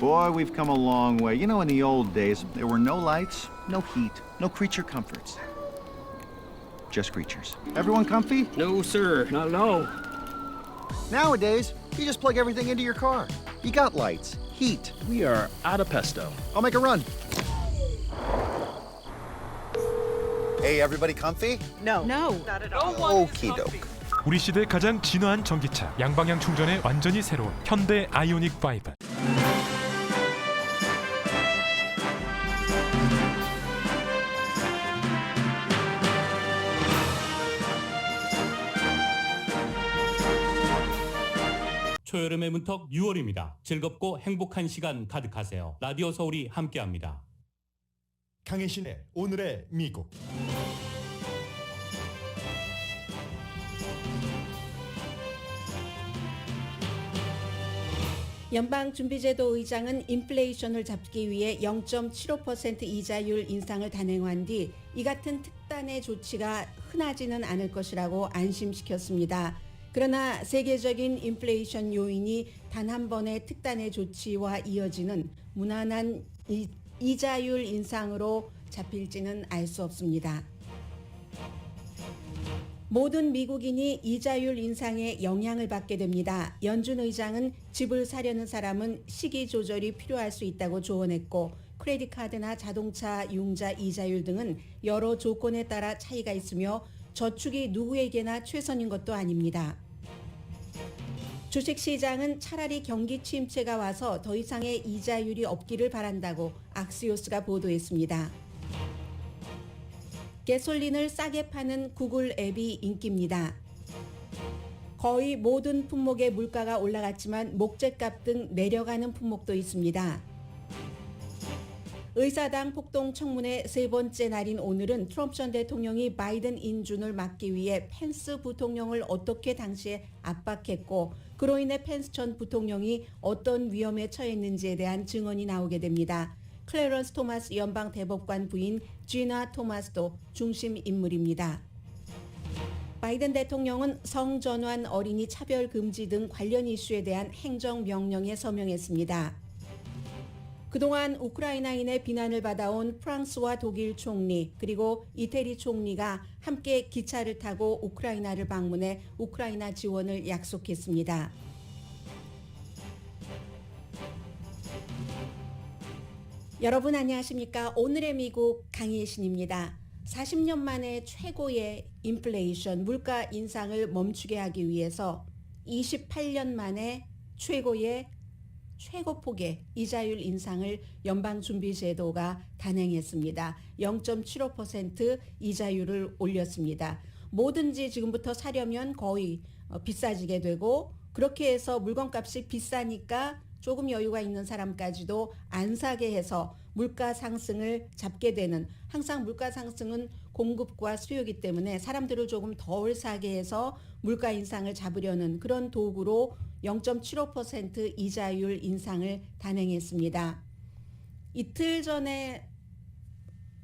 Boy, we've come a long way. You know, in the old days, there were no lights, no heat, no creature comforts. Just creatures. Everyone comfy? No, sir. Not at all. Nowadays, you just plug everything into your car. You got lights, heat. We are out of pesto. I'll make a run. Hey, everybody comfy? No. Okie doke. 우리 시대 가장 진화한 전기차, 양방향 충전에 완전히 새로운 현대 아이오닉 5. 초여름의 문턱 6월입니다. 즐겁고 행복한 시간 가득하세요. 라디오 서울이 함께합니다. 강혜신의 오늘의 미국. 연방준비제도 의장은 인플레이션을 잡기 위해 0.75% 이자율 인상을 단행한 뒤 이 같은 특단의 조치가 흔하지는 않을 것이라고 안심시켰습니다. 그러나 세계적인 인플레이션 요인이 단 한 번의 특단의 조치와 이어지는 무난한 이자율 인상으로 잡힐지는 알 수 없습니다. 모든 미국인이 이자율 인상에 영향을 받게 됩니다. 연준 의장은 집을 사려는 사람은 시기 조절이 필요할 수 있다고 조언했고, 크레딧 카드나 자동차 융자 이자율 등은 여러 조건에 따라 차이가 있으며 저축이 누구에게나 최선인 것도 아닙니다. 주식시장은 차라리 경기 침체가 와서 더 이상의 이자율이 없기를 바란다고 악시오스가 보도했습니다. 가솔린을 싸게 파는 구글 앱이 인기입니다. 거의 모든 품목의 물가가 올라갔지만 목재값 등 내려가는 품목도 있습니다. 의사당 폭동 청문회 세 번째 날인 오늘은 트럼프 전 대통령이 바이든 인준을 막기 위해 펜스 부통령을 어떻게 당시에 압박했고, 그로 인해 펜스 전 부통령이 어떤 위험에 처했는지에 대한 증언이 나오게 됩니다. 클래런스 토마스 연방 대법관 부인 지나 토마스도 중심 인물입니다. 바이든 대통령은 성전환 어린이 차별 금지 등 관련 이슈에 대한 행정명령에 서명했습니다. 그동안 우크라이나인의 비난을 받아온 프랑스와 독일 총리 그리고 이태리 총리가 함께 기차를 타고 우크라이나를 방문해 우크라이나 지원을 약속했습니다. 여러분 안녕하십니까? 오늘의 미국 강희신입니다. 40년 만에 최고의 인플레이션, 물가 인상을 멈추게 하기 위해서 28년 만에 최고폭의 이자율 인상을 연방준비제도가 단행했습니다. 0.75% 이자율을 올렸습니다. 뭐든지 지금부터 사려면 거의 비싸지게 되고, 그렇게 해서 물건값이 비싸니까 조금 여유가 있는 사람까지도 안 사게 해서 물가 상승을 잡게 되는, 항상 물가 상승은 공급과 수요이기 때문에 사람들을 조금 덜 사게 해서 물가 인상을 잡으려는 그런 도구로 0.75% 이자율 인상을 단행했습니다. 이틀 전에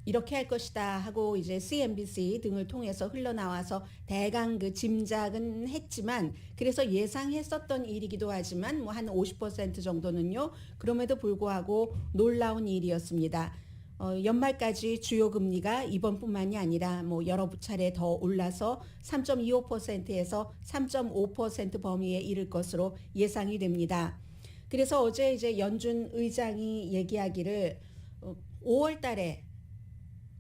이렇게 할 것이다 하고 이제 CNBC 등을 통해서 흘러나와서 대강 그 짐작은 했지만, 그래서 예상했었던 일이기도 하지만 뭐 한 50% 정도는요. 그럼에도 불구하고 놀라운 일이었습니다. 연말까지 주요 금리가 이번뿐만이 아니라 뭐 여러 차례 더 올라서 3.25%에서 3.5% 범위에 이를 것으로 예상이 됩니다. 그래서 어제 이제 연준 의장이 얘기하기를 5월 달에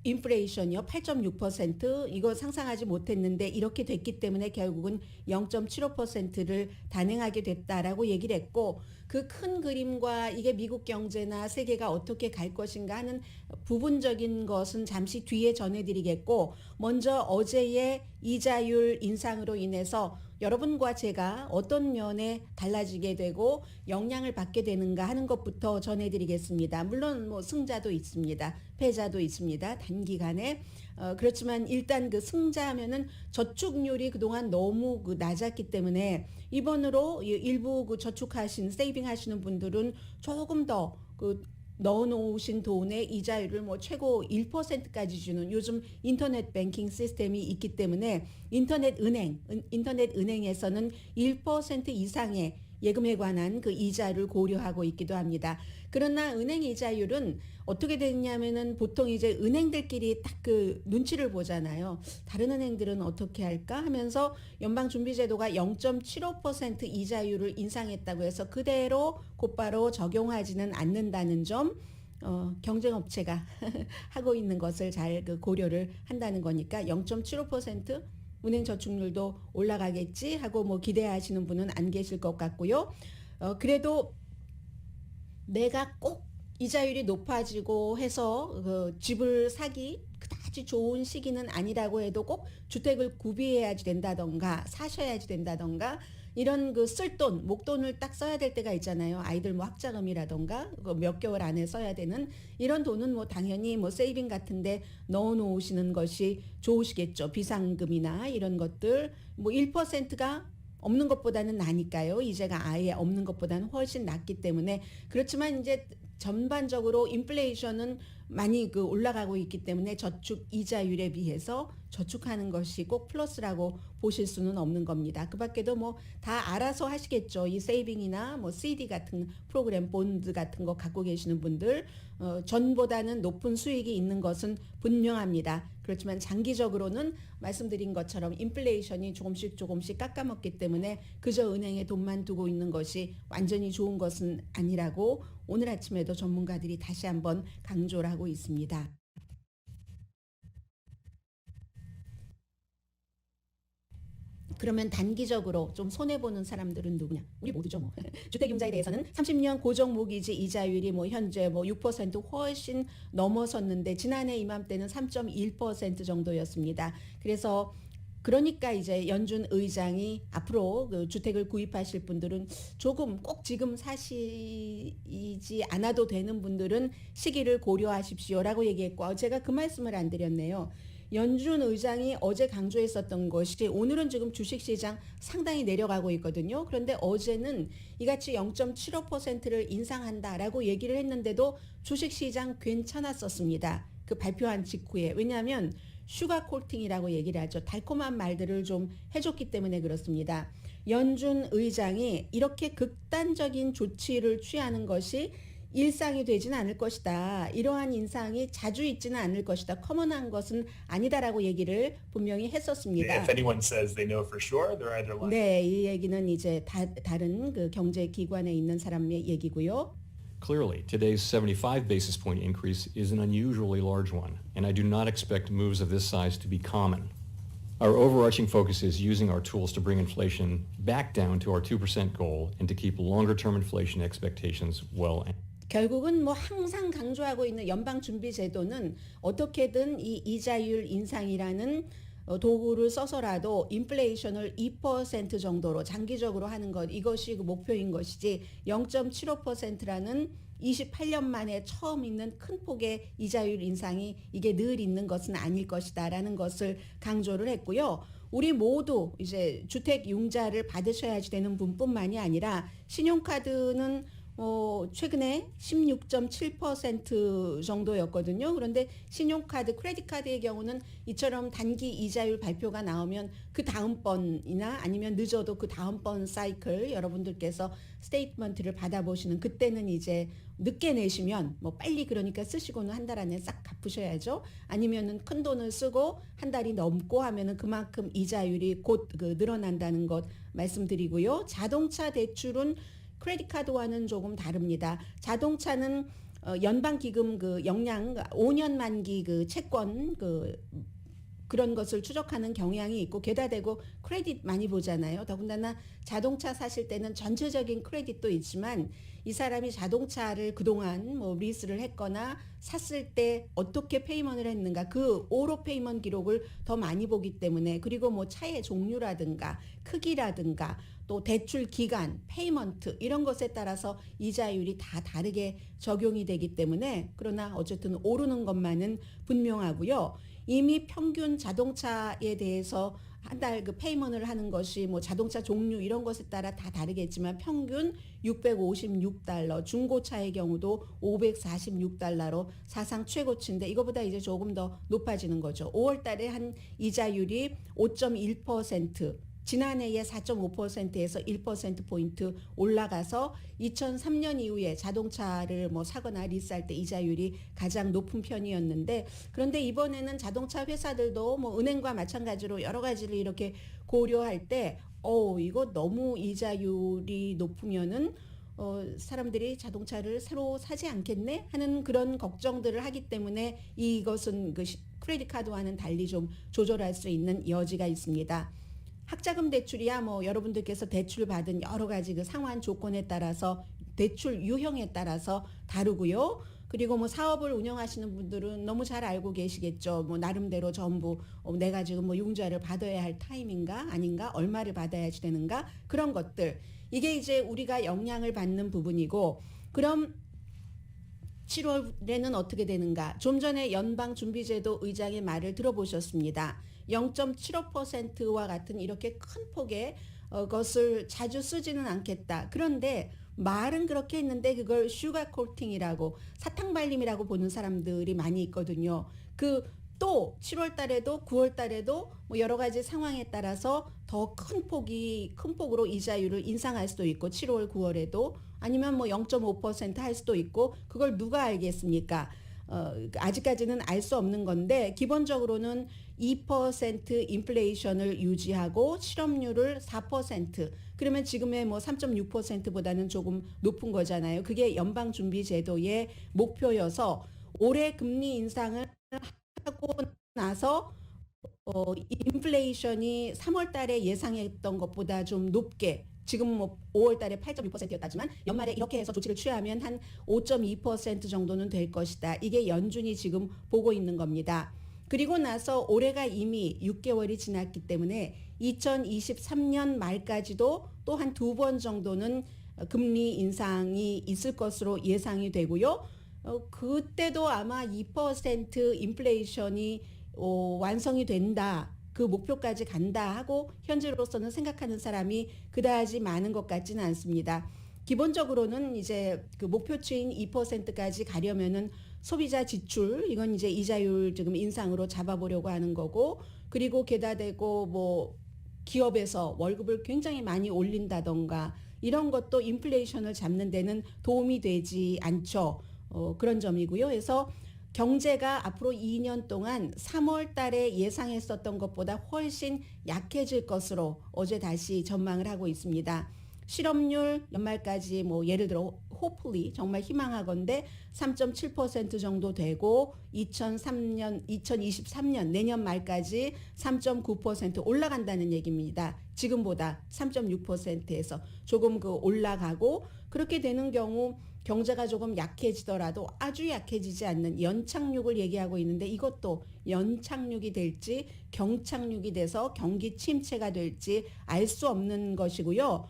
인플레이션이요 8.6%, 이거 상상하지 못했는데 이렇게 됐기 때문에 결국은 0.75%를 단행하게 됐다라고 얘기를 했고, 그 큰 그림과 이게 미국 경제나 세계가 어떻게 갈 것인가 하는 부분적인 것은 잠시 뒤에 전해드리겠고, 먼저 어제의 이자율 인상으로 인해서 여러분과 제가 어떤 면에 달라지게 되고 영향을 받게 되는가 하는 것부터 전해드리겠습니다. 물론 뭐 승자도 있습니다. 패자도 있습니다. 단기간에. 그렇지만 일단 그 승자하면은 저축률이 그동안 너무 낮았기 때문에 이번으로 일부 그 저축하신, 세이빙 하시는 분들은 조금 더 그 넣어놓으신 돈의 이자율을 뭐 최고 1%까지 주는 요즘 인터넷 뱅킹 시스템이 있기 때문에 인터넷 은행에서는 1% 이상의 예금에 관한 그 이자를 고려하고 있기도 합니다. 그러나 은행 이자율은 어떻게 되냐면은 보통 이제 은행들끼리 딱 그 눈치를 보잖아요. 다른 은행들은 어떻게 할까 하면서 연방준비제도가 0.75% 이자율을 인상했다고 해서 그대로 곧바로 적용하지는 않는다는 점, 경쟁업체가 하고 있는 것을 잘 그 고려를 한다는 거니까 0.75% 은행 저축률도 올라가겠지 하고 뭐 기대하시는 분은 안 계실 것 같고요. 그래도 내가 꼭 이자율이 높아지고 해서 그 집을 사기 그다지 좋은 시기는 아니라고 해도 꼭 주택을 구비해야지 된다던가 사셔야지 된다던가 이런 그 쓸 돈, 목돈을 딱 써야 될 때가 있잖아요. 아이들 뭐 학자금이라던가 몇 개월 안에 써야 되는 이런 돈은 뭐 당연히 뭐 세이빙 같은데 넣어 놓으시는 것이 좋으시겠죠. 비상금이나 이런 것들 뭐 1%가 없는 것보다는 나니까요. 이제가 아예 없는 것보다는 훨씬 낫기 때문에 그렇지만 이제 전반적으로 인플레이션은 많이 그 올라가고 있기 때문에 저축 이자율에 비해서 저축하는 것이 꼭 플러스라고 보실 수는 없는 겁니다. 그 밖에도 뭐 다 알아서 하시겠죠. 이 세이빙이나 뭐 CD 같은 프로그램 본드 같은 거 갖고 계시는 분들 전보다는 높은 수익이 있는 것은 분명합니다. 그렇지만 장기적으로는 말씀드린 것처럼 인플레이션이 조금씩 깎아먹기 때문에 그저 은행에 돈만 두고 있는 것이 완전히 좋은 것은 아니라고 오늘 아침에도 전문가들이 다시 한번 강조를 하고 있습니다. 그러면 단기적으로 좀 손해보는 사람들은 누구냐? 우리 모두죠. 뭐. 주택융자에 대해서는 30년 고정모기지 이자율이 뭐 현재 뭐 6% 훨씬 넘어섰는데 지난해 이맘때는 3.1% 정도였습니다. 그래서 그러니까 이제 연준 의장이 앞으로 그 주택을 구입하실 분들은 조금 꼭 지금 사시지 않아도 되는 분들은 시기를 고려하십시오라고 얘기했고 제가 그 말씀을 안 드렸네요. 연준 의장이 어제 강조했었던 것이 오늘은 지금 주식시장 상당히 내려가고 있거든요. 그런데 어제는 이같이 0.75%를 인상한다라고 얘기를 했는데도 주식시장 괜찮았었습니다. 그 발표한 직후에. 왜냐하면 슈가 콜팅이라고 얘기를 하죠. 달콤한 말들을 좀 해줬기 때문에 그렇습니다. 연준 의장이 이렇게 극단적인 조치를 취하는 것이 일상이 되지는 않을 것이다. 이러한 인상이 자주 있지는 않을 것이다. 커먼한 것은 아니다라고 얘기를 분명히 했었습니다. If anyone says they know for sure, they're either lying. 네, 이 얘기는 이제 다른 그 경제 기관에 있는 사람의 얘기고요. Clearly, today's 75 basis point increase is an unusually large one, and I do not expect moves of this size to be common. Our overarching focus is using our tools to bring inflation back down to our 2% goal and to keep longer-term inflation expectations well. 결국은 뭐 항상 강조하고 있는 연방준비제도는 어떻게든 이 이자율 인상이라는 도구를 써서라도 인플레이션을 2% 정도로 장기적으로 하는 것 이것이 그 목표인 것이지 0.75%라는 28년 만에 처음 있는 큰 폭의 이자율 인상이 이게 늘 있는 것은 아닐 것이다라는 것을 강조를 했고요. 우리 모두 이제 주택 융자를 받으셔야지 되는 분뿐만이 아니라 신용카드는 최근에 16.7% 정도였거든요. 그런데 신용카드, 크레딧카드의 경우는 이처럼 단기 이자율 발표가 나오면 그 다음번이나 아니면 늦어도 그 다음번 사이클 여러분들께서 스테이트먼트를 받아보시는 그때는 이제 늦게 내시면 뭐 빨리 그러니까 쓰시고는 한 달 안에 싹 갚으셔야죠. 아니면은 큰 돈을 쓰고 한 달이 넘고 하면은 그만큼 이자율이 곧 늘어난다는 것 말씀드리고요. 자동차 대출은 크레딧카드와는 조금 다릅니다. 자동차는 연방기금 그 영량 5년 만기 그 채권 그런 것을 추적하는 경향이 있고 게다 대고 크레딧 많이 보잖아요. 더군다나 자동차 사실 때는 전체적인 크레딧도 있지만 이 사람이 자동차를 그동안 뭐 리스를 했거나 샀을 때 어떻게 페이먼을 했는가 그 오로 페이먼 기록을 더 많이 보기 때문에 그리고 뭐 차의 종류라든가 크기라든가 또 대출 기간, 페이먼트 이런 것에 따라서 이자율이 다 다르게 적용이 되기 때문에 그러나 어쨌든 오르는 것만은 분명하고요. 이미 평균 자동차에 대해서 한 달 그 페이먼을 하는 것이 뭐 자동차 종류 이런 것에 따라 다 다르겠지만 평균 $656, 중고차의 경우도 $546로 사상 최고치인데 이거보다 이제 조금 더 높아지는 거죠. 5월 달에 한 이자율이 5.1%, 지난해에 4.5%에서 1%포인트 올라가서 2003년 이후에 자동차를 뭐 사거나 리스할 때 이자율이 가장 높은 편이었는데, 그런데 이번에는 자동차 회사들도 뭐 은행과 마찬가지로 여러 가지를 이렇게 고려할 때 이거 너무 이자율이 높으면은 사람들이 자동차를 새로 사지 않겠네 하는 그런 걱정들을 하기 때문에 이것은 그 크레딧 카드와는 달리 좀 조절할 수 있는 여지가 있습니다. 학자금 대출이야 뭐 여러분들께서 대출 받은 여러 가지 그 상환 조건에 따라서 대출 유형에 따라서 다르고요. 그리고 뭐 사업을 운영하시는 분들은 너무 잘 알고 계시겠죠. 뭐 나름대로 전부 내가 지금 뭐 융자를 받아야 할 타임인가 아닌가, 얼마를 받아야지 되는가, 그런 것들. 이게 이제 우리가 영향을 받는 부분이고, 그럼 7월에는 어떻게 되는가? 좀 전에 연방준비제도 의장의 말을 들어보셨습니다. 0.75%와 같은 이렇게 큰 폭의 것을 자주 쓰지는 않겠다. 그런데 말은 그렇게 했는데 그걸 슈가 코팅이라고, 사탕 발림이라고 보는 사람들이 많이 있거든요. 또 7월 달에도 9월 달에도 뭐 여러 가지 상황에 따라서 더 큰 폭으로 이자율을 인상할 수도 있고, 7월 9월에도 아니면 뭐 0.5% 할 수도 있고, 그걸 누가 알겠습니까? 아직까지는 알 수 없는 건데, 기본적으로는 2% 인플레이션을 유지하고 실업률을 4%, 그러면 지금의 뭐 3.6%보다는 조금 높은 거잖아요. 그게 연방준비제도의 목표여서 올해 금리 인상을 하고 나서 인플레이션이 3월 달에 예상했던 것보다 좀 높게, 지금 뭐 5월 달에 8.6%였다지만 연말에 이렇게 해서 조치를 취하면 한 5.2% 정도는 될 것이다. 이게 연준이 지금 보고 있는 겁니다. 그리고 나서 올해가 이미 6개월이 지났기 때문에 2023년 말까지도 또 한 2번 정도는 금리 인상이 있을 것으로 예상이 되고요. 그때도 아마 2% 인플레이션이 완성이 된다, 그 목표까지 간다 하고 현재로서는 생각하는 사람이 그다지 많은 것 같지는 않습니다. 기본적으로는 이제 그 목표치인 2%까지 가려면은 소비자 지출, 이건 이제 이자율 지금 인상으로 잡아보려고 하는 거고, 그리고 게다 대고 뭐 기업에서 월급을 굉장히 많이 올린다던가 이런 것도 인플레이션을 잡는 데는 도움이 되지 않죠. 그런 점이고요. 그래서 경제가 앞으로 2년 동안 3월 달에 예상했었던 것보다 훨씬 약해질 것으로 어제 다시 전망을 하고 있습니다. 실업률 연말까지 뭐 예를 들어 hopefully 정말 희망하건대 3.7% 정도 되고 2023년 내년 말까지 3.9% 올라간다는 얘기입니다. 지금보다 3.6%에서 조금 올라가고, 그렇게 되는 경우 경제가 조금 약해지더라도 아주 약해지지 않는 연착륙을 얘기하고 있는데, 이것도 연착륙이 될지 경착륙이 돼서 경기 침체가 될지 알 수 없는 것이고요.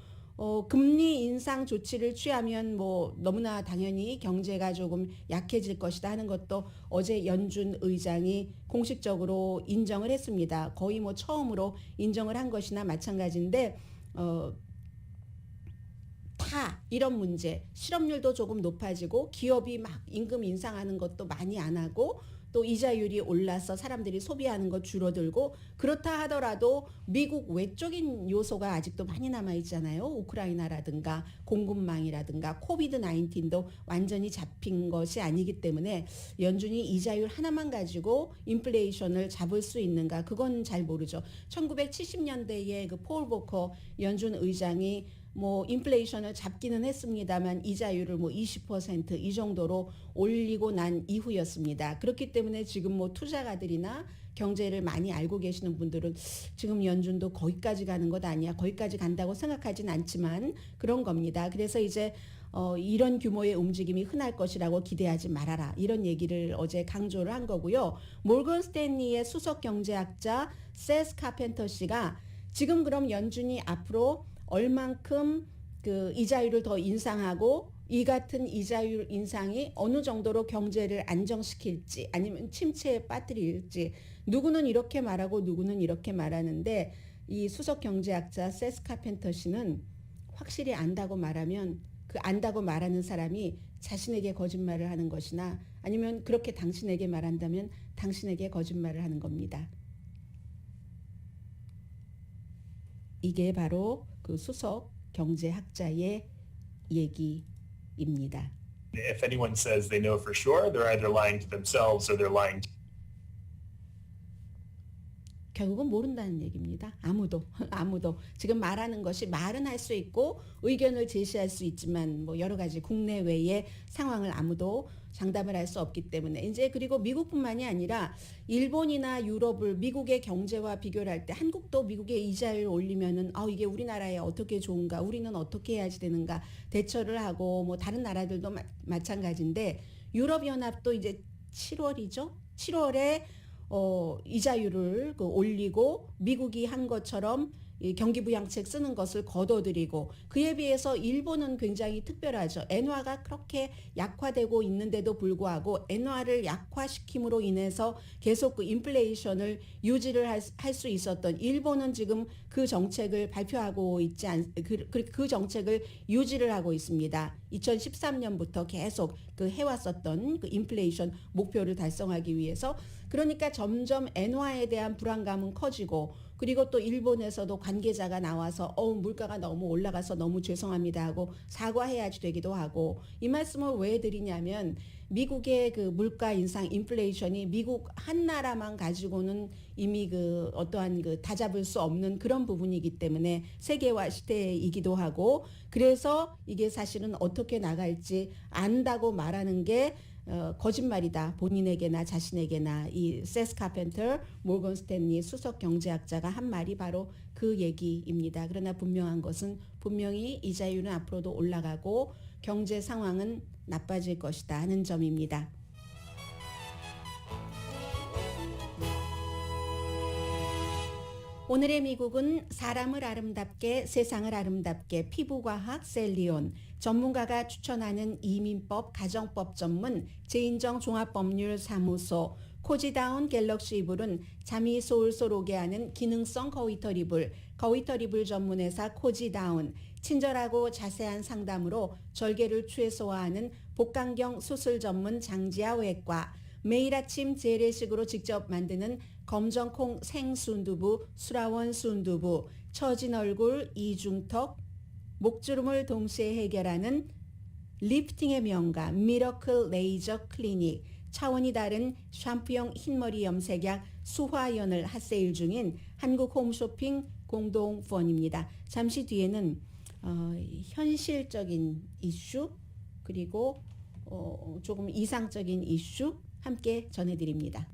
금리 인상 조치를 취하면 뭐 너무나 당연히 경제가 조금 약해질 것이다 하는 것도 어제 연준 의장이 공식적으로 인정을 했습니다. 거의 뭐 처음으로 인정을 한 것이나 마찬가지인데, 다 이런 문제, 실업률도 조금 높아지고 기업이 막 임금 인상하는 것도 많이 안 하고, 또 이자율이 올라서 사람들이 소비하는 것 줄어들고, 그렇다 하더라도 미국 외적인 요소가 아직도 많이 남아있잖아요. 우크라이나라든가 공급망이라든가 코비드-19도 완전히 잡힌 것이 아니기 때문에 연준이 이자율 하나만 가지고 인플레이션을 잡을 수 있는가, 그건 잘 모르죠. 1970년대에 그 폴 보커 연준 의장이 뭐 인플레이션을 잡기는 했습니다만 이자율을 뭐 20% 이 정도로 올리고 난 이후였습니다. 그렇기 때문에 지금 뭐 투자가들이나 경제를 많이 알고 계시는 분들은 지금 연준도 거기까지 가는 것 아니야, 거기까지 간다고 생각하진 않지만 그런 겁니다. 그래서 이제 이런 규모의 움직임이 흔할 것이라고 기대하지 말아라, 이런 얘기를 어제 강조를 한 거고요. 몰건 스탠리의 수석 경제학자 세스 카펜터 씨가 지금 그럼 연준이 앞으로 얼만큼 그 이자율을 더 인상하고 이 같은 이자율 인상이 어느 정도로 경제를 안정시킬지 아니면 침체에 빠뜨릴지, 누구는 이렇게 말하고 누구는 이렇게 말하는데, 이 수석 경제학자 세스 카펜터 씨는 확실히 안다고 말하면 그 안다고 말하는 사람이 자신에게 거짓말을 하는 것이나, 아니면 그렇게 당신에게 말한다면 당신에게 거짓말을 하는 겁니다. 이게 바로 그 수석 경제학자의 얘기입니다. If anyone says they know for sure, they're either lying to themselves or they're lying to 결국은 모른다는 얘기입니다. 아무도 지금 말하는 것이 말은 할 수 있고 의견을 제시할 수 있지만 뭐 여러 가지 국내외의 상황을 아무도 장담을 할 수 없기 때문에 이제 그리고 미국뿐만이 아니라 일본이나 유럽을 미국의 경제와 비교를 할 때 한국도 미국의 이자율 올리면은 이게 우리나라에 어떻게 좋은가 우리는 어떻게 해야지 되는가 대처를 하고 뭐 다른 나라들도 마찬가지인데 유럽연합도 이제 7월이죠. 7월에 이자율을 올리고 미국이 한 것처럼 이 경기부양책 쓰는 것을 거둬들이고 그에 비해서 일본은 굉장히 특별하죠. 엔화가 그렇게 약화되고 있는데도 불구하고 엔화를 약화시킴으로 인해서 계속 그 인플레이션을 유지를 할 수 있었던 일본은 지금 그 정책을 발표하고 있지 그 정책을 유지를 하고 있습니다. 2013년부터 계속 그 해왔었던 그 인플레이션 목표를 달성하기 위해서 그러니까 점점 엔화에 대한 불안감은 커지고 그리고 또 일본에서도 관계자가 나와서 물가가 너무 올라가서 너무 죄송합니다 하고 사과해야지 되기도 하고 이 말씀을 왜 드리냐면 미국의 그 물가 인상 인플레이션이 미국 한 나라만 가지고는 이미 그 어떠한 그 다잡을 수 없는 그런 부분이기 때문에 세계화 시대이기도 하고 그래서 이게 사실은 어떻게 나갈지 안다고 말하는 게 거짓말이다. 본인에게나 자신에게나 이 세스 카펜터, 모건 스탠리 수석 경제학자가 한 말이 바로 그 얘기입니다. 그러나 분명한 것은 분명히 이자율은 앞으로도 올라가고 경제 상황은 나빠질 것이다 하는 점입니다. 오늘의 미국은 사람을 아름답게 세상을 아름답게 피부과학 셀리온 전문가가 추천하는 이민법 가정법 전문 제인정 종합법률사무소 코지다운 갤럭시 이불은 잠이 솔솔 오게 하는 기능성 거위털 이불 전문회사 코지다운 친절하고 자세한 상담으로 절개를 최소화하는 복강경 수술 전문 장지아 외과 매일 아침 재래식으로 직접 만드는 검정콩 생순두부 수라원 순두부 처진 얼굴 이중턱 목주름을 동시에 해결하는 리프팅의 명가 미러클 레이저 클리닉 차원이 다른 샴푸형 흰머리 염색약 수화연을 핫세일 중인 한국 홈쇼핑 공동후원입니다. 잠시 뒤에는 현실적인 이슈 그리고 조금 이상적인 이슈 함께 전해드립니다.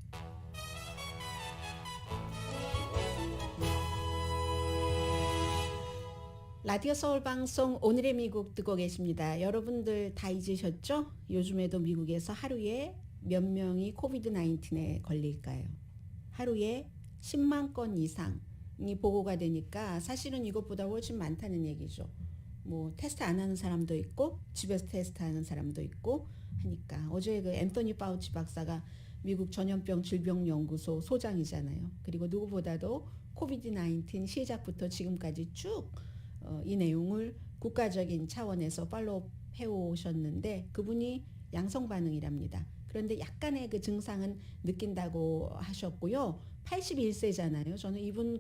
라디오 서울 방송 오늘의 미국 듣고 계십니다. 여러분들 다 잊으셨죠? 요즘에도 미국에서 하루에 몇 명이 코비드 19에 걸릴까요? 하루에 10만 건 이상이 보고가 되니까 사실은 이것보다 훨씬 많다는 얘기죠. 뭐 테스트 안 하는 사람도 있고 집에서 테스트하는 사람도 있고 하니까 어제 그 앤토니 파우치 박사가 미국 전염병 질병연구소 소장이잖아요. 그리고 누구보다도 코비드 19 시작부터 지금까지 쭉 이 내용을 국가적인 차원에서 팔로우 해오셨는데 그분이 양성 반응이랍니다. 그런데 약간의 그 증상은 느낀다고 하셨고요. 81세잖아요. 저는 이분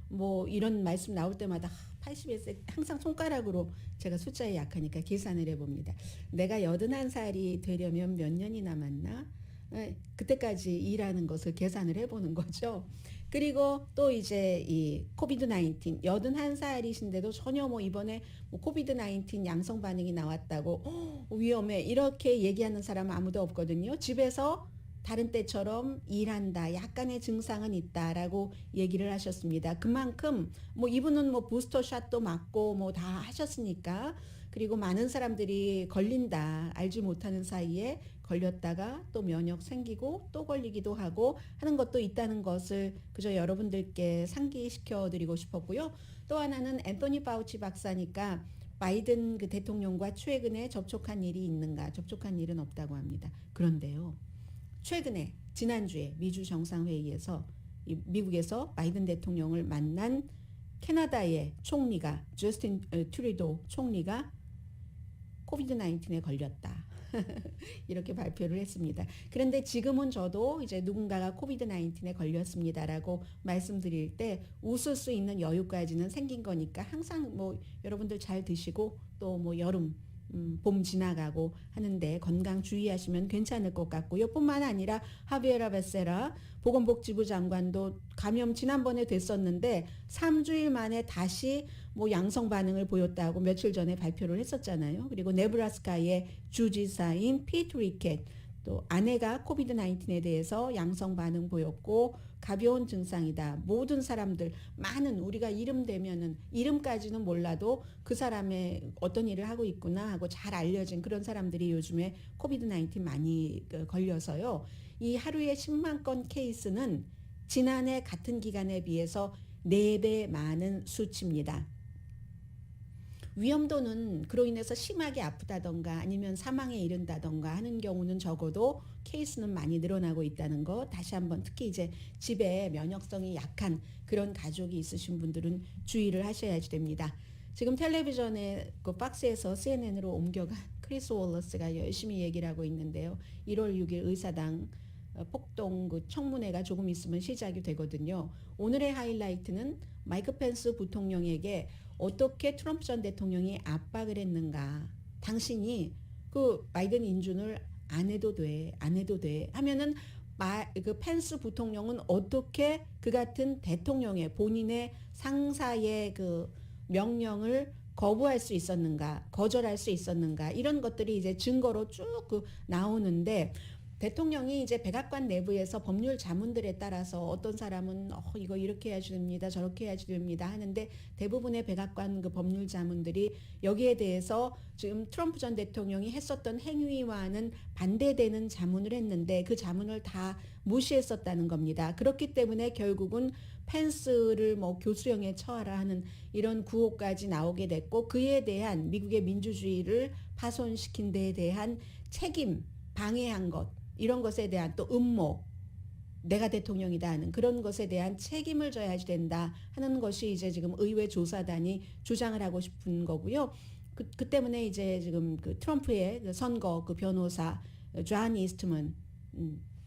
뭐 이런 말씀 나올 때마다 81세 항상 손가락으로 제가 숫자에 약하니까 계산을 해봅니다. 내가 81살이 되려면 몇 년이 남았나? 그때까지 일하는 것을 계산을 해보는 거죠. 그리고 또 이제 이 코비드 19 81살이신데도 전혀 뭐 이번에 뭐 코비드 19 양성 반응이 나왔다고 위험해 이렇게 얘기하는 사람은 아무도 없거든요. 집에서 다른 때처럼 일한다. 약간의 증상은 있다라고 얘기를 하셨습니다. 그만큼 뭐 이분은 뭐 부스터샷도 맞고 뭐 다 하셨으니까 그리고 많은 사람들이 걸린다. 알지 못하는 사이에 걸렸다가 또 면역 생기고 또 걸리기도 하고 하는 것도 있다는 것을 그저 여러분들께 상기시켜 드리고 싶었고요. 또 하나는 앤토니 파우치 박사니까 바이든 그 대통령과 최근에 접촉한 일이 있는가? 접촉한 일은 없다고 합니다. 그런데요. 최근에 지난주에 미주 정상회의에서 미국에서 바이든 대통령을 만난 캐나다의 총리가 저스틴 트루도 총리가 코비드 19에 걸렸다. 이렇게 발표를 했습니다. 그런데 지금은 저도 이제 누군가가 코비드 19에 걸렸습니다라고 말씀드릴 때 웃을 수 있는 여유까지는 생긴 거니까 항상 뭐 여러분들 잘 드시고 또 뭐 여름 봄 지나가고 하는데 건강 주의하시면 괜찮을 것 같고요. 뿐만 아니라 하비에라 베세라 보건복지부 장관도 감염 지난번에 됐었는데 3주일 만에 다시 뭐 양성 반응을 보였다고 며칠 전에 발표를 했었잖아요. 그리고 네브라스카의 주지사인 피트 리켓 또 아내가 코비드 19에 대해서 양성 반응 보였고 가벼운 증상이다. 모든 사람들 많은 우리가 이름 되면은 이름까지는 몰라도 그 사람의 어떤 일을 하고 있구나 하고 잘 알려진 그런 사람들이 요즘에 코비드 19 많이 걸려서요. 이 하루에 10만 건 케이스는 지난해 같은 기간에 비해서 4배 많은 수치입니다. 위험도는 그로 인해서 심하게 아프다던가 아니면 사망에 이른다던가 하는 경우는 적어도 케이스는 많이 늘어나고 있다는 거 다시 한번 특히 이제 집에 면역성이 약한 그런 가족이 있으신 분들은 주의를 하셔야지 됩니다. 지금 텔레비전에 그 박스에서 CNN으로 옮겨간 크리스 월러스가 열심히 얘기를 하고 있는데요. 1월 6일 의사당 폭동 그 청문회가 조금 있으면 시작이 되거든요. 오늘의 하이라이트는 마이크 펜스 부통령에게 어떻게 트럼프 전 대통령이 압박을 했는가. 당신이 그 바이든 인준을 안 해도 돼 하면은 그 펜스 부통령은 어떻게 그 같은 대통령의 본인의 상사의 그 명령을 거부할 수 있었는가, 거절할 수 있었는가 이런 것들이 이제 증거로 쭉 그 나오는데 대통령이 이제 백악관 내부에서 법률 자문들에 따라서 어떤 사람은 이거 이렇게 해야지 됩니다. 저렇게 해야지 됩니다. 하는데 대부분의 백악관 그 법률 자문들이 여기에 대해서 지금 트럼프 전 대통령이 했었던 행위와는 반대되는 자문을 했는데 그 자문을 다 무시했었다는 겁니다. 그렇기 때문에 결국은 펜스를 뭐 교수형에 처하라 하는 이런 구호까지 나오게 됐고 그에 대한 미국의 민주주의를 파손시킨 데에 대한 책임, 방해한 것 이런 것에 대한 또 음모 내가 대통령이다 하는 그런 것에 대한 책임을 져야지 된다 하는 것이 이제 지금 의회 조사단이 주장을 하고 싶은 거고요. 그 때문에 이제 지금 그 트럼프의 그 선거 그 변호사 존 이스트먼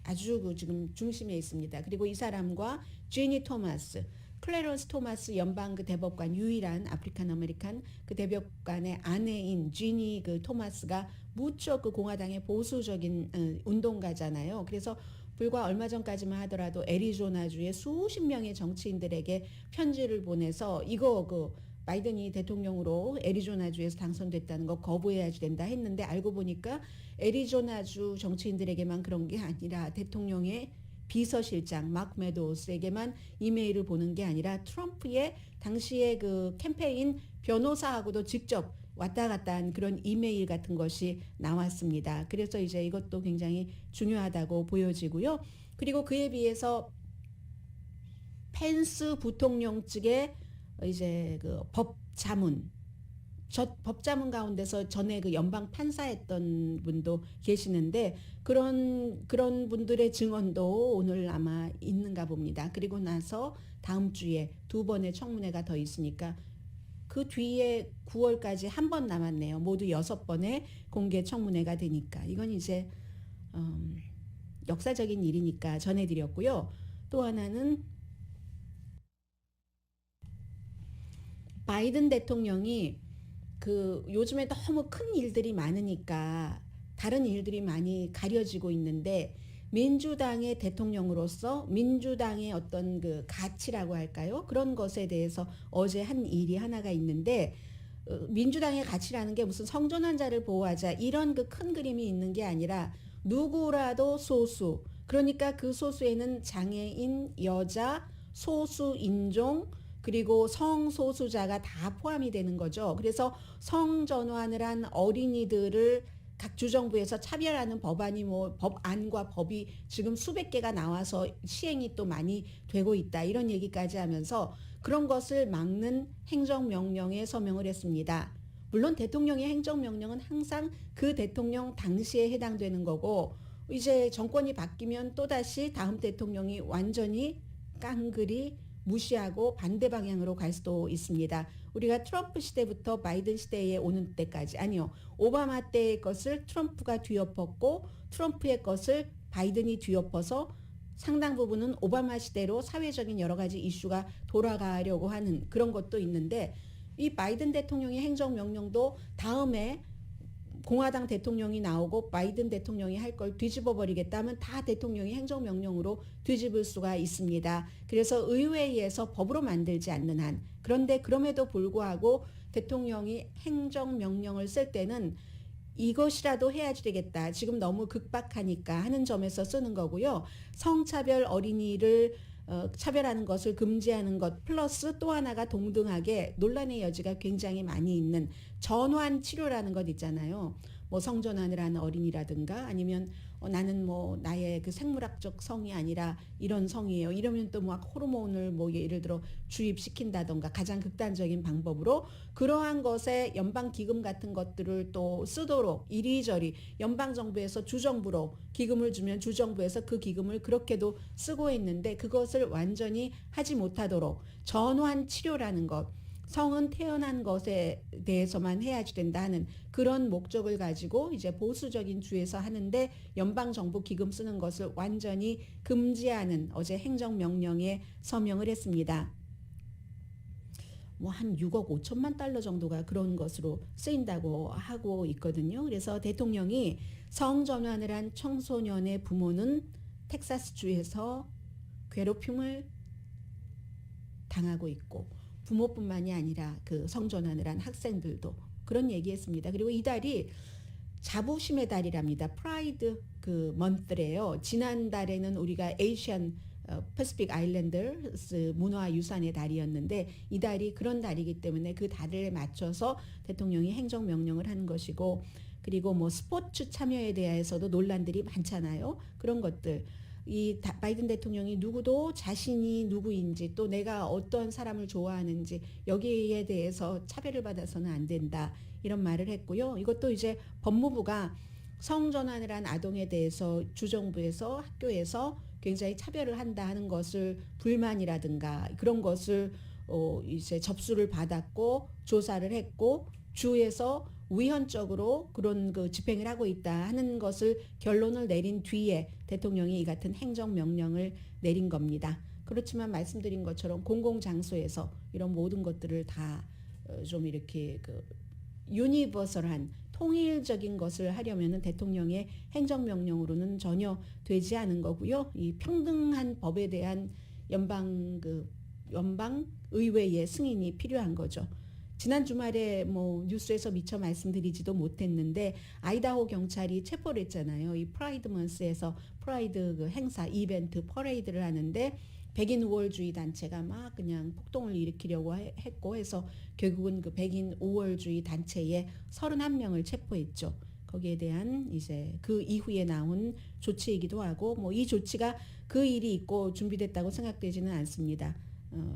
아주 그 지금 중심에 있습니다. 그리고 이 사람과 지니 토마스, 클래런스 토마스 연방 그 대법관 유일한 아프리칸 아메리칸 그 대법관의 아내인 지니 그 토마스가 무척 그 공화당의 보수적인 운동가잖아요. 그래서 불과 얼마 전까지만 하더라도 애리조나주의 수십 명의 정치인들에게 편지를 보내서 이거 그 바이든이 대통령으로 애리조나주에서 당선됐다는 거 거부해야지 된다 했는데 알고 보니까 애리조나주 정치인들에게만 그런 게 아니라 대통령의 비서실장 마크 메도우스에게만 이메일을 보는 게 아니라 트럼프의 당시의 그 캠페인 변호사하고도 직접 왔다 갔다 한 그런 이메일 같은 것이 나왔습니다. 그래서 이제 이것도 굉장히 중요하다고 보여지고요. 그리고 그에 비해서 펜스 부통령 측의 이제 그 법자문 가운데서 전에 그 연방 판사했던 분도 계시는데 그런 분들의 증언도 오늘 아마 있는가 봅니다. 그리고 나서 다음 주에 2번의 청문회가 더 있으니까 그 뒤에 9월까지 한 번 남았네요. 모두 6번의 공개 청문회가 되니까 이건 이제 역사적인 일이니까 전해드렸고요. 또 하나는 바이든 대통령이 그 요즘에 너무 큰 일들이 많으니까 다른 일들이 많이 가려지고 있는데 민주당의 대통령으로서 민주당의 어떤 그 가치라고 할까요? 그런 것에 대해서 어제 한 일이 하나가 있는데 민주당의 가치라는 게 무슨 성전환 자를 보호하자 이런 그 큰 그림이 있는 게 아니라 누구라도 소수 그러니까 그 소수에는 장애인, 여자, 소수 인종 그리고 성소수자가 다 포함이 되는 거죠. 그래서 성전환을 한 어린이들을 각 주정부에서 차별하는 법안이 뭐 법안과 법이 지금 수백 개가 나와서 시행이 또 많이 되고 있다. 이런 얘기까지 하면서 그런 것을 막는 행정명령에 서명을 했습니다. 물론 대통령의 행정명령은 항상 그 대통령 당시에 해당되는 거고 이제 정권이 바뀌면 또다시 다음 대통령이 완전히 깡그리 무시하고 반대 방향으로 갈 수도 있습니다. 우리가 트럼프 시대부터 바이든 시대에 오는 때까지 아니요. 오바마 때의 것을 트럼프가 뒤엎었고 트럼프의 것을 바이든이 뒤엎어서 상당 부분은 오바마 시대로 사회적인 여러 가지 이슈가 돌아가려고 하는 그런 것도 있는데 이 바이든 대통령의 행정명령도 다음에 공화당 대통령이 나오고 바이든 대통령이 할 걸 뒤집어 버리겠다 하면 다 대통령이 행정명령으로 뒤집을 수가 있습니다. 그래서 의회에서 법으로 만들지 않는 한 그런데 그럼에도 불구하고 대통령이 행정명령을 쓸 때는 이것이라도 해야지 되겠다. 지금 너무 극박하니까 하는 점에서 쓰는 거고요. 성차별 어린이를 차별하는 것을 금지하는 것 플러스 또 하나가 동등하게 논란의 여지가 굉장히 많이 있는 전환 치료라는 것 있잖아요. 뭐 성전환을 하는 어린이라든가 아니면 나는 뭐 나의 그 생물학적 성이 아니라 이런 성이에요. 이러면 또 막 호르몬을 뭐 예를 들어 주입시킨다던가 가장 극단적인 방법으로 그러한 것에 연방 기금 같은 것들을 또 쓰도록 이리저리 연방 정부에서 주정부로 기금을 주면 주정부에서 그 기금을 그렇게도 쓰고 있는데 그것을 완전히 하지 못하도록 전환 치료라는 것 성은 태어난 것에 대해서만 해야지 된다는 그런 목적을 가지고 이제 보수적인 주에서 하는데 연방정부 기금 쓰는 것을 완전히 금지하는 어제 행정명령에 서명을 했습니다. 뭐 한 6억 5천만 달러 정도가 그런 것으로 쓰인다고 하고 있거든요. 그래서 대통령이 성전환을 한 청소년의 부모는 텍사스주에서 괴롭힘을 당하고 있고 부모뿐만이 아니라 그 성전환을 한 학생들도 그런 얘기했습니다. 그리고 이달이 자부심의 달이랍니다. 프라이드 그 먼트래요. 지난달에는 우리가 에이시안 패시픽 아일랜드스 문화유산의 달이었는데 이 달이 그런 달이기 때문에 그 달에 맞춰서 대통령이 행정명령을 하는 것이고 그리고 뭐 스포츠 참여에 대해서도 논란들이 많잖아요. 그런 것들. 이 바이든 대통령이 누구도 자신이 누구인지 또 내가 어떤 사람을 좋아하는지 여기에 대해서 차별을 받아서는 안 된다 이런 말을 했고요. 이것도 이제 법무부가 성전환을 한 아동에 대해서 주정부에서 학교에서 굉장히 차별을 한다 하는 것을 불만이라든가 그런 것을 이제 접수를 받았고 조사를 했고 주에서 위헌적으로 그런 그 집행을 하고 있다 하는 것을 결론을 내린 뒤에 대통령이 이 같은 행정명령을 내린 겁니다. 그렇지만 말씀드린 것처럼 공공장소에서 이런 모든 것들을 다 좀 이렇게 그 유니버설한 통일적인 것을 하려면은 대통령의 행정명령으로는 전혀 되지 않은 거고요. 이 평등한 법에 대한 연방 의회의 승인이 필요한 거죠. 지난 주말에 뭐 뉴스에서 미처 말씀드리지도 못했는데 아이다호 경찰이 체포를 했잖아요. 이 프라이드 먼스에서 프라이드 그 행사 이벤트 퍼레이드를 하는데 백인 우월주의 단체가 막 그냥 폭동을 일으키려고 했고 해서 결국은 그 백인 우월주의 단체에 31명을 체포했죠. 거기에 대한 이제 그 이후에 나온 조치이기도 하고 뭐 이 조치가 그 일이 있고 준비됐다고 생각되지는 않습니다.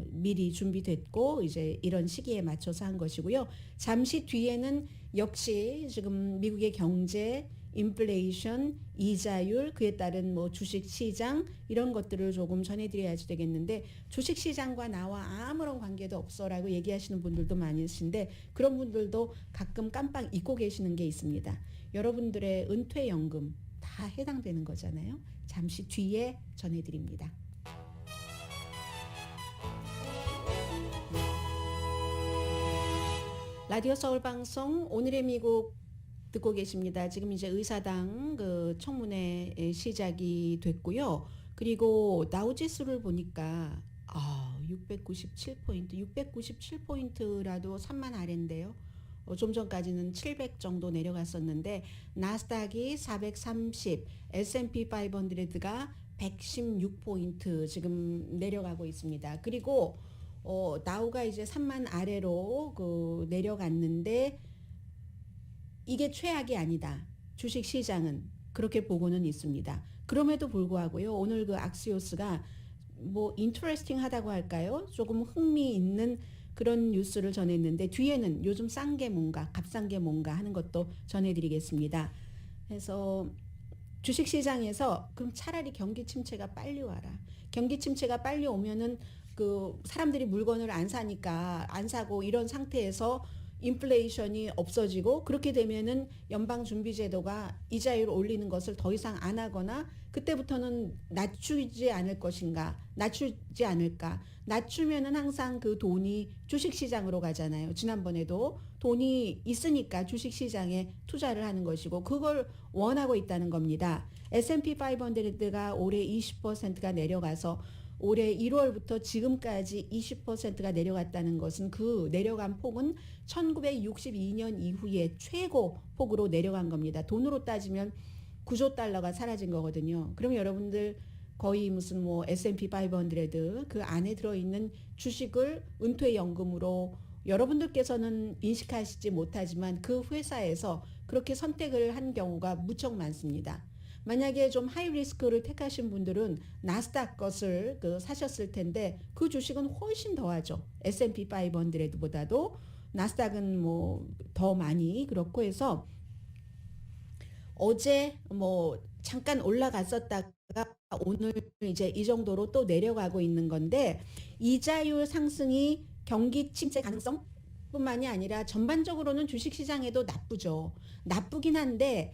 미리 준비됐고 이제 이런 시기에 맞춰서 한 것이고요. 잠시 뒤에는 역시 지금 미국의 경제, 인플레이션, 이자율, 그에 따른 뭐 주식시장 이런 것들을 조금 전해드려야지 되겠는데 주식시장과 나와 아무런 관계도 없어라고 얘기하시는 분들도 많으신데 그런 분들도 가끔 깜빡 잊고 계시는 게 있습니다. 여러분들의 은퇴연금 다 해당되는 거잖아요. 잠시 뒤에 전해드립니다. 라디오 서울 방송 오늘의 미국 듣고 계십니다. 지금 이제 의사당 그 청문회 시작이 됐고요. 그리고 다우지수를 보니까 697포인트, 697포인트라도 3만 아래인데요. 좀 전까지는 700 정도 내려갔었는데 나스닥이 430, S&P 500가 116포인트 지금 내려가고 있습니다. 그리고 다우가 이제 3만 아래로 그 내려갔는데 이게 최악이 아니다. 주식 시장은 그렇게 보고는 있습니다. 그럼에도 불구하고요. 오늘 그 악시오스가 뭐 인터레스팅 하다고 할까요? 조금 흥미있는 그런 뉴스를 전했는데 뒤에는 요즘 싼 게 뭔가, 값싼 게 뭔가 하는 것도 전해드리겠습니다. 그래서 주식 시장에서 그럼 차라리 경기 침체가 빨리 와라. 경기 침체가 빨리 오면은 그 사람들이 물건을 안 사니까 안 사고 이런 상태에서 인플레이션이 없어지고 그렇게 되면은 연방준비제도가 이자율을 올리는 것을 더 이상 안 하거나 그때부터는 낮추지 않을 것인가, 낮추지 않을까. 낮추면은 항상 그 돈이 주식시장으로 가잖아요. 지난번에도 돈이 있으니까 주식시장에 투자를 하는 것이고 그걸 원하고 있다는 겁니다. S&P 500가 올해 20%가 내려가서 올해 1월부터 지금까지 20%가 내려갔다는 것은 그 내려간 폭은 1962년 이후에 최고 폭으로 내려간 겁니다. 돈으로 따지면 9조 달러가 사라진 거거든요. 그럼 여러분들 거의 무슨 뭐 S&P 500 그 안에 들어있는 주식을 은퇴연금으로 여러분들께서는 인식하시지 못하지만 그 회사에서 그렇게 선택을 한 경우가 무척 많습니다. 만약에 좀 하이 리스크를 택하신 분들은 나스닥 것을 사셨을 텐데 그 주식은 훨씬 더하죠. S&P 500보다도 나스닥은 뭐 더 많이 그렇고 해서 어제 뭐 잠깐 올라갔었다가 오늘 이제 이 정도로 또 내려가고 있는 건데 이자율 상승이 경기 침체 가능성 뿐만이 아니라 전반적으로는 주식시장에도 나쁘죠. 나쁘긴 한데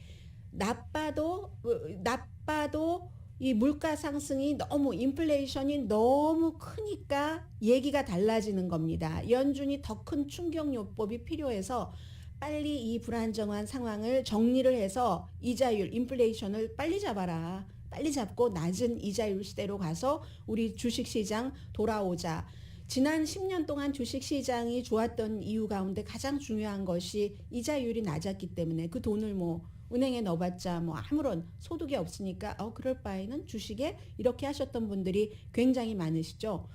나빠도 이 물가 상승이 너무 인플레이션이 너무 크니까 얘기가 달라지는 겁니다. 연준이 더 큰 충격요법이 필요해서 빨리 이 불안정한 상황을 정리를 해서 이자율, 인플레이션을 빨리 잡아라. 빨리 잡고 낮은 이자율 시대로 가서 우리 주식시장 돌아오자. 지난 10년 동안 주식시장이 좋았던 이유 가운데 가장 중요한 것이 이자율이 낮았기 때문에 그 돈을 뭐 은행에 넣어봤자 뭐 아무런 소득이 없으니까 그럴 바에는 주식에 이렇게 하셨던 분들이 굉장히 많으시죠.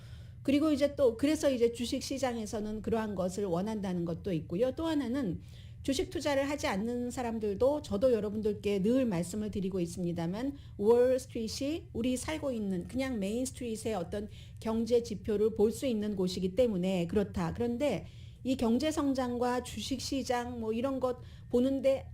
그리고 이제 또 그래서 이제 주식시장에서는 그러한 것을 원한다는 것도 있고요. 또 하나는 주식 투자를 하지 않는 사람들도 저도 여러분들께 늘 말씀을 드리고 있습니다만 월스트리트이 우리 살고 있는 그냥 메인스트리트의 어떤 경제 지표를 볼 수 있는 곳이기 때문에 그렇다. 그런데 이 경제 성장과 주식시장 뭐 이런 것 보는데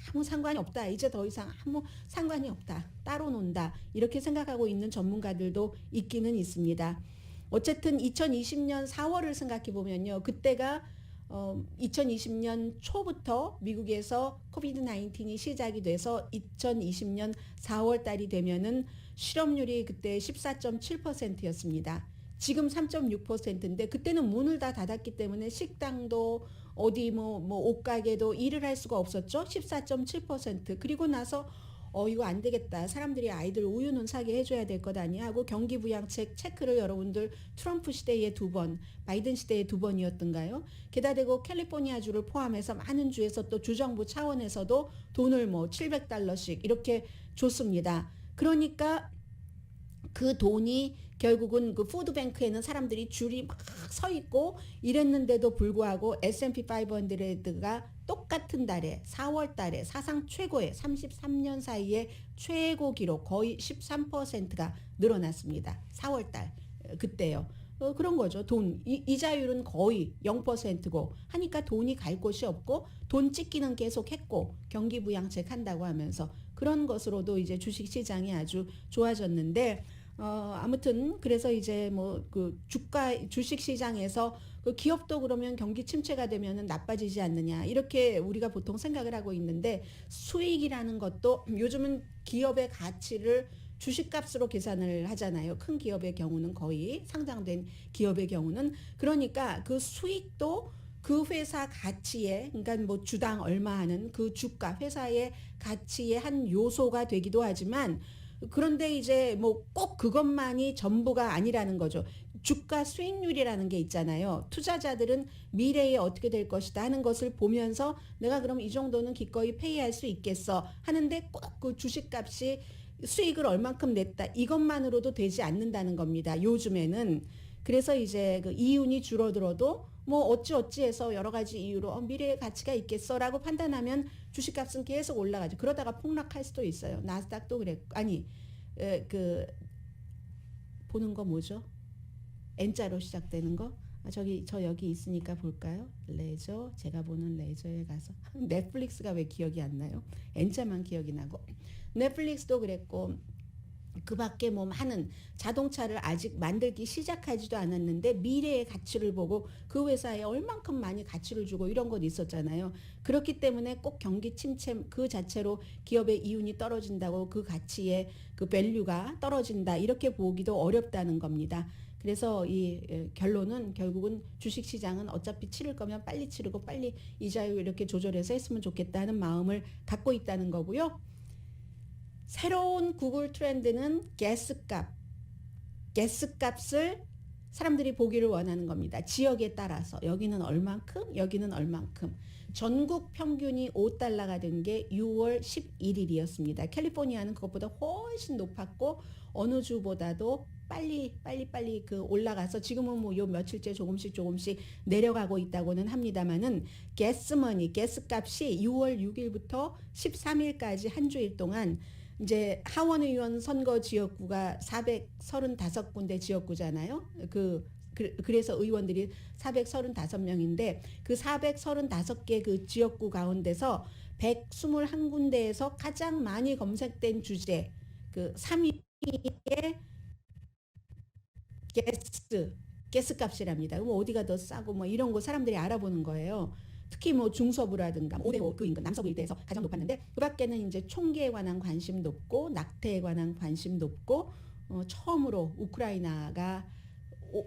아무 상관이 없다. 이제 더 이상 아무 상관이 없다. 따로 논다. 이렇게 생각하고 있는 전문가들도 있기는 있습니다. 어쨌든 2020년 4월을 생각해 보면요. 그때가 2020년 초부터 미국에서 코비드 19이 시작이 돼서 2020년 4월 달이 되면은 실업률이 그때 14.7%였습니다. 지금 3.6%인데 그때는 문을 다 닫았기 때문에 식당도 어디 뭐 옷가게도 일을 할 수가 없었죠. 14.7%. 그리고 나서 이거 안 되겠다. 사람들이 아이들 우유는 사게 해줘야 될 것 아니야 하고 경기부양책 체크를 여러분들 트럼프 시대에 2번, 바이든 시대에 2번이었던가요? 게다가 대고 캘리포니아주를 포함해서 많은 주에서 또 주정부 차원에서도 돈을 뭐 $700씩 이렇게 줬습니다. 그러니까 그 돈이 결국은 그 푸드뱅크에는 사람들이 줄이 막 서 있고 이랬는데도 불구하고 S&P 500가 똑같은 달에 4월 달에 사상 최고의 33년 사이에 최고 기록 거의 13%가 늘어났습니다. 4월 달 그때요. 그런 거죠. 이자율은 거의 0%고 하니까 돈이 갈 곳이 없고 돈 찍기는 계속 했고 경기부양책 한다고 하면서 그런 것으로도 이제 주식시장이 아주 좋아졌는데 아무튼 그래서 이제 뭐 그 주식시장에서 그 기업도 그러면 경기 침체가 되면은 나빠지지 않느냐 이렇게 우리가 보통 생각을 하고 있는데 수익이라는 것도 요즘은 기업의 가치를 주식값으로 계산을 하잖아요. 큰 기업의 경우는 거의 상장된 기업의 경우는 그러니까 그 수익도 그 회사 가치에 그러니까 뭐 주당 얼마 하는 그 주가 회사의 가치의 한 요소가 되기도 하지만 그런데 이제 뭐 꼭 그것만이 전부가 아니라는 거죠. 주가 수익률이라는 게 있잖아요. 투자자들은 미래에 어떻게 될 것이다 하는 것을 보면서 내가 그럼 이 정도는 기꺼이 페이할 수 있겠어 하는데 꼭 그 주식값이 수익을 얼만큼 냈다 이것만으로도 되지 않는다는 겁니다. 요즘에는. 그래서 이제 그 이윤이 줄어들어도 뭐 어찌해서 여러 가지 이유로 미래의 가치가 있겠어라고 판단하면 주식값은 계속 올라가죠. 그러다가 폭락할 수도 있어요. 나스닥도 그랬고 그 보는 거 뭐죠? N자로 시작되는 거? 저 여기 있으니까 볼까요? 레저, 제가 보는 레저에 가서 넷플릭스가 왜 기억이 안 나요? N자만 기억이 나고 넷플릭스도 그랬고 그 밖에 뭐 많은 자동차를 아직 만들기 시작하지도 않았는데 미래의 가치를 보고 그 회사에 얼만큼 많이 가치를 주고 이런 것 있었잖아요. 그렇기 때문에 꼭 경기 침체 그 자체로 기업의 이윤이 떨어진다고 그 가치의 그 밸류가 떨어진다 이렇게 보기도 어렵다는 겁니다. 그래서 이 결론은 결국은 주식시장은 어차피 치를 거면 빨리 치르고 빨리 이자율 이렇게 조절해서 했으면 좋겠다는 마음을 갖고 있다는 거고요. 새로운 구글 트렌드는 가스값을 사람들이 보기를 원하는 겁니다. 지역에 따라서 여기는 얼만큼 여기는 얼만큼. 전국 평균이 $5가 된 게 6월 11일이었습니다. 캘리포니아는 그것보다 훨씬 높았고 어느 주보다도 빨리 그 올라가서 지금은 뭐 요 며칠째 조금씩 내려가고 있다고는 합니다만은 가스값이 6월 6일부터 13일까지 한 주일 동안 이제 하원 의원 선거 지역구가 435군데 지역구잖아요. 그래서 의원들이 435명인데 그 435개 그 지역구 가운데서 121군데에서 가장 많이 검색된 주제 그 3위에 가스값이랍니다. 그럼 어디가 더 싸고 뭐 이런 거 사람들이 알아보는 거예요. 특히 뭐 중서부라든가 5대5 그 인근 남서부 일대에서 가장 높았는데 그 밖에는 이제 총기에 관한 관심 높고 낙태에 관한 관심 높고 처음으로 우크라이나가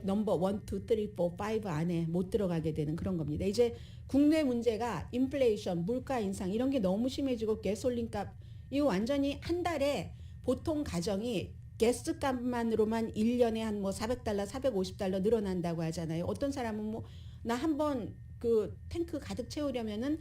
넘버 1, 2, 3, 4, 5 안에 못 들어가게 되는 그런 겁니다. 이제 국내 문제가 인플레이션, 물가 인상 이런 게 너무 심해지고 가솔린값 이거 완전히 한 달에 보통 가정이 가스값만으로만 1년에 한 뭐 $400, $450 늘어난다고 하잖아요. 어떤 사람은 뭐 나 한번 그 탱크 가득 채우려면은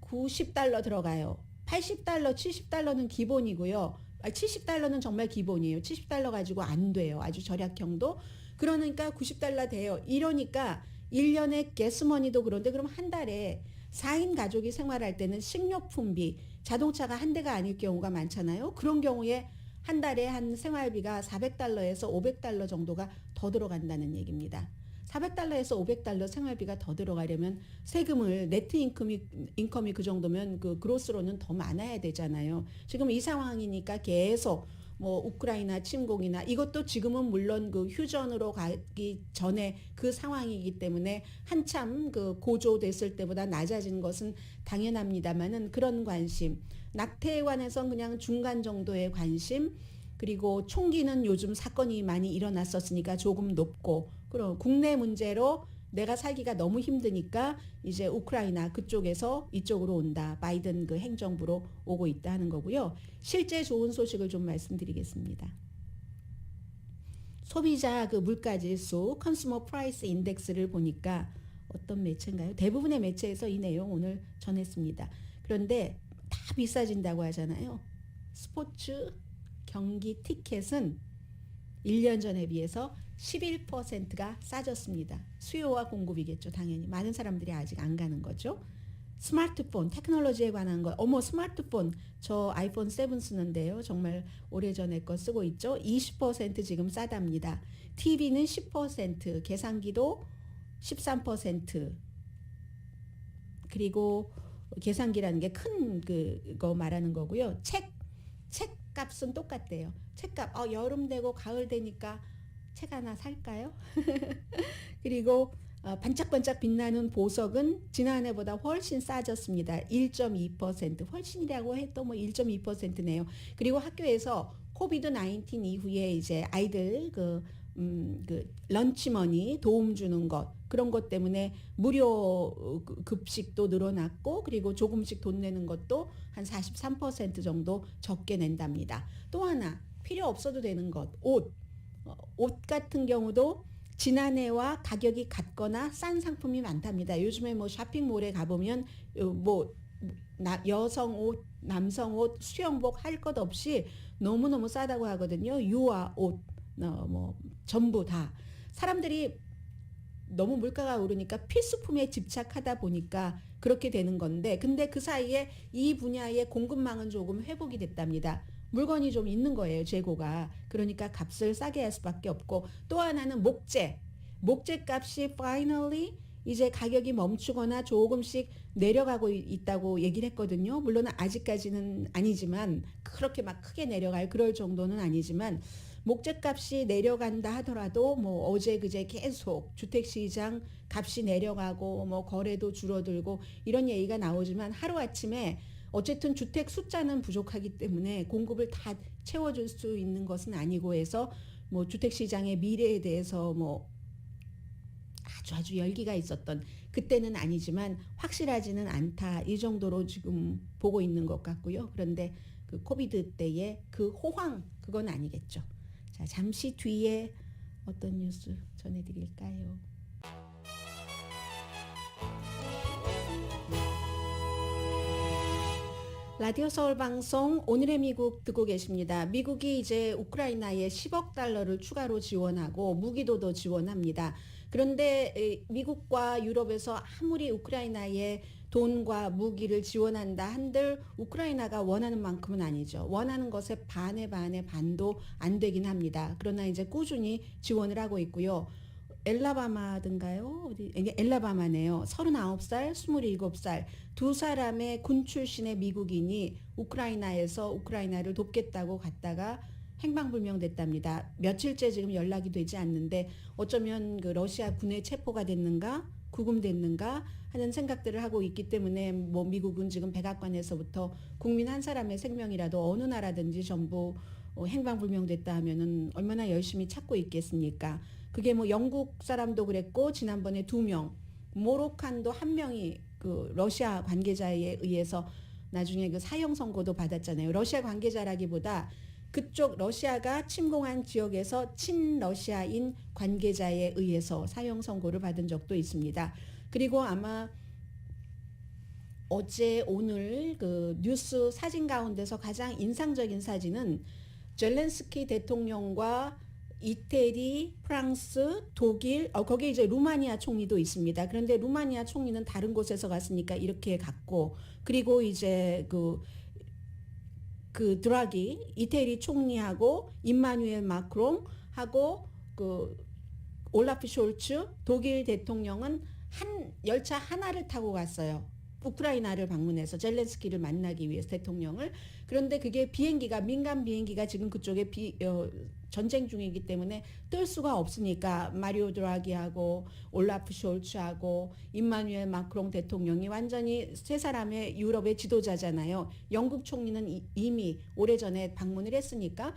$90 들어가요. $80, $70는 기본이고요. $70는 정말 기본이에요. $70 가지고 안 돼요. 아주 절약형도. 그러니까 $90 돼요. 이러니까 1년에 가스머니도 그런데 그럼 한 달에 4인 가족이 생활할 때는 식료품비, 자동차가 한 대가 아닐 경우가 많잖아요. 그런 경우에 한 달에 한 생활비가 $400에서 $500 정도가 더 들어간다는 얘기입니다. $400에서 $500 생활비가 더 들어가려면 세금을 네트 인컴이 그 정도면 그 그로스로는 더 많아야 되잖아요. 지금 이 상황이니까 계속 뭐 우크라이나 침공이나 이것도 지금은 물론 그 휴전으로 가기 전에 그 상황이기 때문에 한참 그 고조됐을 때보다 낮아진 것은 당연합니다만은 그런 관심, 낙태에 관해서는 그냥 중간 정도의 관심, 그리고 총기는 요즘 사건이 많이 일어났었으니까 조금 높고, 그럼 국내 문제로 내가 살기가 너무 힘드니까 이제 우크라이나 그쪽에서 이쪽으로 온다. 바이든 그 행정부로 오고 있다 하는 거고요. 실제 좋은 소식을 좀 말씀드리겠습니다. 소비자 그 물가지수 컨슈머 프라이스 인덱스를 보니까 어떤 매체인가요? 대부분의 매체에서 이 내용 오늘 전했습니다. 그런데 다 비싸진다고 하잖아요. 스포츠 경기 티켓은 1년 전에 비해서 11%가 싸졌습니다. 수요와 공급이겠죠. 당연히 많은 사람들이 아직 안 가는 거죠. 스마트폰 테크놀로지에 관한 거. 어머 스마트폰 저 아이폰 7 쓰는데요. 정말 오래전에 거 쓰고 있죠. 20% 지금 싸답니다. TV는 10%, 계산기도 13%. 그리고 계산기라는 게 큰 그거 말하는 거고요. 책 값은 똑같대요. 책값 여름 되고 가을 되니까 책 하나 살까요? 그리고 반짝반짝 빛나는 보석은 지난해보다 훨씬 싸졌습니다. 1.2% 훨씬이라고 해도 뭐 1.2%네요. 그리고 학교에서 코비드 19 이후에 이제 아이들 그 런치머니 도움 주는 것 그런 것 때문에 무료 급식도 늘어났고 그리고 조금씩 돈 내는 것도 한 43% 정도 적게 낸답니다. 또 하나 필요 없어도 되는 것 옷 같은 경우도 지난해와 가격이 같거나 싼 상품이 많답니다. 요즘에 뭐 쇼핑몰에 가보면 뭐 여성 옷, 남성 옷, 수영복 할 것 없이 너무너무 싸다고 하거든요. 유아 옷, 뭐 전부 다. 사람들이 너무 물가가 오르니까 필수품에 집착하다 보니까 그렇게 되는 건데 근데 그 사이에 이 분야의 공급망은 조금 회복이 됐답니다. 물건이 좀 있는 거예요. 재고가. 그러니까 값을 싸게 할 수밖에 없고 또 하나는 목재 값이 finally 이제 가격이 멈추거나 조금씩 내려가고 있다고 얘기를 했거든요. 물론 아직까지는 아니지만 그렇게 막 크게 내려갈 그럴 정도는 아니지만 목재값이 내려간다 하더라도 뭐 어제 그제 계속 주택시장 값이 내려가고 뭐 거래도 줄어들고 이런 얘기가 나오지만 하루아침에 어쨌든 주택 숫자는 부족하기 때문에 공급을 다 채워줄 수 있는 것은 아니고 해서 뭐 주택시장의 미래에 대해서 뭐 아주 열기가 있었던 그때는 아니지만 확실하지는 않다 이 정도로 지금 보고 있는 것 같고요. 그런데 그 코비드 때의 그 호황 그건 아니겠죠. 자, 잠시 뒤에 어떤 뉴스 전해드릴까요? 라디오 서울 방송 오늘의 미국 듣고 계십니다. 미국이 이제 우크라이나에 10억 달러를 추가로 지원하고 무기도 더 지원합니다. 그런데 미국과 유럽에서 아무리 우크라이나에 돈과 무기를 지원한다 한들 우크라이나가 원하는 만큼은 아니죠. 원하는 것의 반의 반도 안 되긴 합니다. 그러나 이제 꾸준히 지원을 하고 있고요. 엘라바마든가요? 어디? 엘라바마네요. 39살, 27살 두 사람의 군 출신의 미국인이 우크라이나에서 우크라이나를 돕겠다고 갔다가 행방불명됐답니다. 며칠째 지금 연락이 되지 않는데 어쩌면 그 러시아 군에 체포가 됐는가 구금됐는가 하는 생각들을 하고 있기 때문에 뭐 미국은 지금 백악관에서부터 국민 한 사람의 생명이라도 어느 나라든지 전부 행방불명됐다 하면은 얼마나 열심히 찾고 있겠습니까? 그게 뭐 영국 사람도 그랬고 지난번에 2명, 모로칸도 1명이 그 러시아 관계자에 의해서 나중에 그 사형 선고도 받았잖아요. 러시아 관계자라기보다 그쪽 러시아가 침공한 지역에서 친러시아인 관계자에 의해서 사형 선고를 받은 적도 있습니다. 그리고 아마 어제 오늘 그 뉴스 사진 가운데서 가장 인상적인 사진은 젤렌스키 대통령과 이태리, 프랑스, 독일, 거기에 이제 루마니아 총리도 있습니다. 그런데 루마니아 총리는 다른 곳에서 갔으니까 이렇게 갔고, 그리고 이제 그 드라기 이태리 총리하고 임마누엘 마크롱하고 그 올라프 숄츠 독일 대통령은 한 열차 하나를 타고 갔어요. 우크라이나를 방문해서 젤렌스키를 만나기 위해서 대통령을. 그런데 그게 비행기가 민간 비행기가 지금 그쪽에 전쟁 중이기 때문에 뜰 수가 없으니까 마리오 드라기하고 올라프 숄츠하고 임마누엘 마크롱 대통령이 완전히 세 사람의 유럽의 지도자잖아요. 영국 총리는 이미 오래전에 방문을 했으니까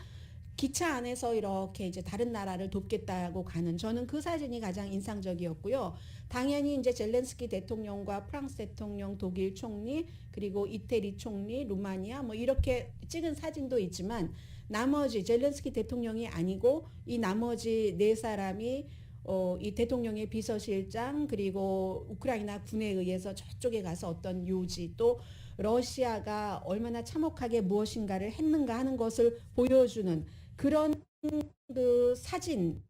기차 안에서 이렇게 이제 다른 나라를 돕겠다고 가는 저는 그 사진이 가장 인상적이었고요. 당연히 이제 젤렌스키 대통령과 프랑스 대통령, 독일 총리, 그리고 이태리 총리, 루마니아 뭐 이렇게 찍은 사진도 있지만 나머지 젤렌스키 대통령이 아니고 이 나머지 네 사람이 이 대통령의 비서실장 그리고 우크라이나 군에 의해서 저쪽에 가서 어떤 요지 또 러시아가 얼마나 참혹하게 무엇인가를 했는가 하는 것을 보여주는 그런 그 사진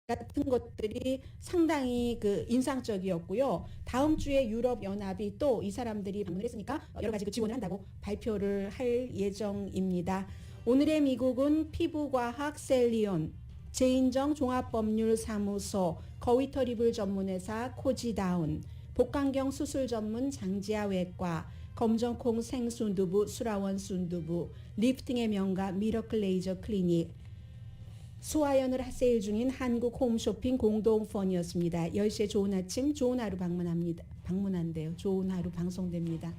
같은 것들이 상당히 그 인상적이었고요. 다음 주에 유럽 연합이 또 이 사람들이 방문을 했으니까 여러 가지 그 지원을 한다고 발표를 할 예정입니다. 오늘의 미국은 피부과학 셀리온, 제인정 종합법률사무소, 거위털이불 전문회사 코지다운, 복강경 수술 전문 장지아 외과, 검정콩 생순두부 수라원 순두부, 리프팅의 명가 미러클 레이저 클리닉, 소화연을 세일 중인 한국 홈쇼핑 공동펀이었습니다. 10시에 좋은 아침 좋은 하루 방문한대요. 좋은 하루 방송됩니다.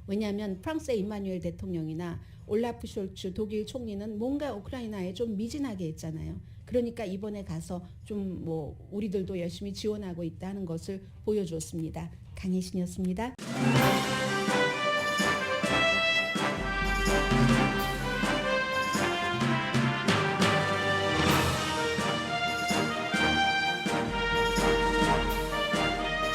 왜냐하면 프랑스의 임마누엘 대통령이나 올라프 숄츠 독일 총리는 뭔가 우크라이나에 좀 미진하게 했잖아요. 그러니까 이번에 가서 좀 뭐 우리들도 열심히 지원하고 있다는 것을 보여줬습니다. 강혜신이었습니다.